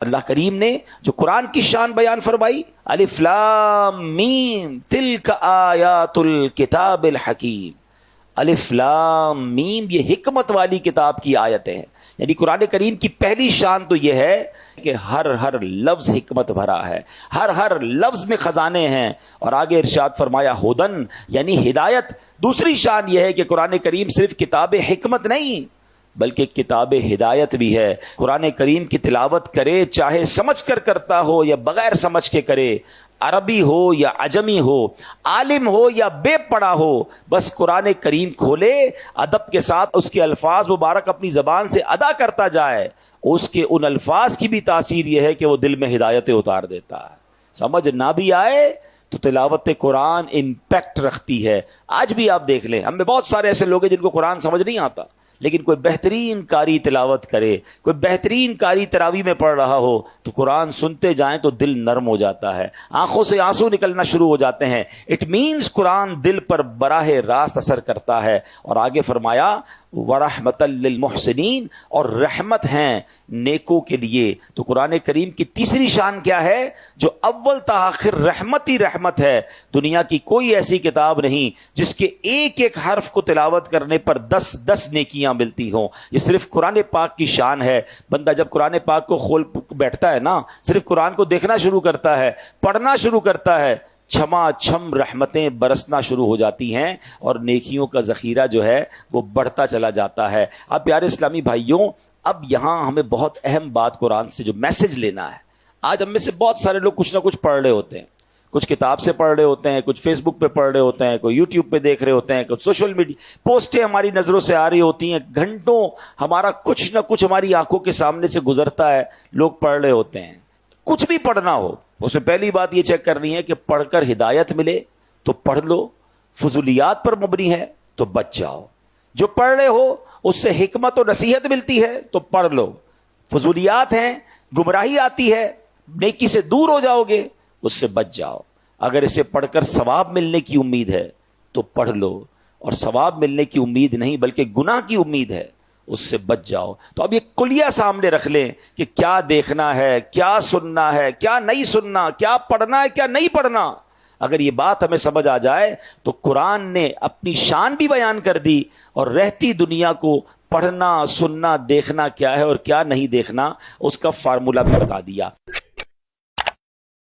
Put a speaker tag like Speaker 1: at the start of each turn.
Speaker 1: اللہ کریم نے جو قرآن کی شان بیان فرمائی، الف لام میم تلک آیات الکتاب الحکیم، الف لام میم یہ حکمت والی کتاب کی آیتیں ہیں. یعنی قرآن کریم کی پہلی شان تو یہ ہے کہ ہر لفظ حکمت بھرا ہے، ہر لفظ میں خزانے ہیں. اور آگے ارشاد فرمایا ہدن یعنی ہدایت. دوسری شان یہ ہے کہ قرآن کریم صرف کتاب حکمت نہیں بلکہ کتاب ہدایت بھی ہے. قرآن کریم کی تلاوت کرے چاہے سمجھ کر کرتا ہو یا بغیر سمجھ کے کرے، عربی ہو یا عجمی ہو، عالم ہو یا بے پڑھا ہو، بس قرآن کریم کھولے، ادب کے ساتھ اس کے الفاظ مبارک اپنی زبان سے ادا کرتا جائے، اس کے ان الفاظ کی بھی تاثیر یہ ہے کہ وہ دل میں ہدایتیں اتار دیتا ہے. سمجھ نہ بھی آئے تو تلاوت قرآن امپیکٹ رکھتی ہے. آج بھی آپ دیکھ لیں، ہم میں بہت سارے ایسے لوگ ہیں جن کو قرآن سمجھ نہیں آتا، لیکن کوئی بہترین قاری تلاوت کرے، کوئی بہترین قاری تراویح میں پڑھ رہا ہو تو قرآن سنتے جائیں تو دل نرم ہو جاتا ہے، آنکھوں سے آنسو نکلنا شروع ہو جاتے ہیں. اٹ مینز قرآن دل پر براہ راست اثر کرتا ہے. اور آگے فرمایا وَرَحْمَةً لِّلْمُحْسِنِينَ، اور رحمت ہیں نیکوں کے لیے. تو قرآن کریم کی تیسری شان کیا ہے؟ جو اول تا آخر رحمت ہی رحمت ہے. دنیا کی کوئی ایسی کتاب نہیں جس کے ایک ایک حرف کو تلاوت کرنے پر 10 نیکیاں ملتی ہوں. یہ صرف قرآن پاک کی شان ہے. بندہ جب قرآن پاک کو کھول بیٹھتا ہے نا، صرف قرآن کو دیکھنا شروع کرتا ہے، پڑھنا شروع کرتا ہے، چھما چھم رحمتیں برسنا شروع ہو جاتی ہیں اور نیکیوں کا ذخیرہ جو ہے وہ بڑھتا چلا جاتا ہے. اب پیارے اسلامی بھائیوں، اب یہاں ہمیں بہت اہم بات قرآن سے جو میسج لینا ہے. آج ہم میں سے بہت سارے لوگ کچھ نہ کچھ پڑھ رہے ہوتے ہیں، کچھ کتاب سے پڑھ رہے ہوتے ہیں، کچھ فیس بک پہ پڑھ رہے ہوتے ہیں، کوئی یوٹیوب پہ دیکھ رہے ہوتے ہیں، کچھ سوشل میڈیا پوسٹیں ہماری نظروں سے آ رہی ہوتی ہیں، گھنٹوں ہمارا کچھ نہ کچھ ہماری آنکھوں کے سامنے سے گزرتا ہے، لوگ پڑھ رہے ہوتے ہیں. کچھ بھی پڑھنا ہو اس میں پہلی بات یہ چیک کرنی ہے کہ پڑھ کر ہدایت ملے تو پڑھ لو، فضولیات پر مبنی ہے تو بچ جاؤ. جو پڑھ رہے ہو اس سے حکمت و نصیحت ملتی ہے تو پڑھ لو، فضولیات ہیں، گمراہی آتی ہے، نیکی سے دور ہو جاؤ گے، اس سے بچ جاؤ. اگر اسے پڑھ کر ثواب ملنے کی امید ہے تو پڑھ لو، اور ثواب ملنے کی امید نہیں بلکہ گناہ کی امید ہے، اس سے بچ جاؤ. تو اب یہ کلیہ سامنے رکھ لیں کہ کیا دیکھنا ہے، کیا سننا ہے، کیا نہیں سننا، کیا پڑھنا ہے، کیا نہیں پڑھنا. اگر یہ بات ہمیں سمجھ آ جائے تو قرآن نے اپنی شان بھی بیان کر دی اور رہتی دنیا کو پڑھنا، سننا، دیکھنا کیا ہے اور کیا نہیں دیکھنا اس کا فارمولا بھی بتا دیا.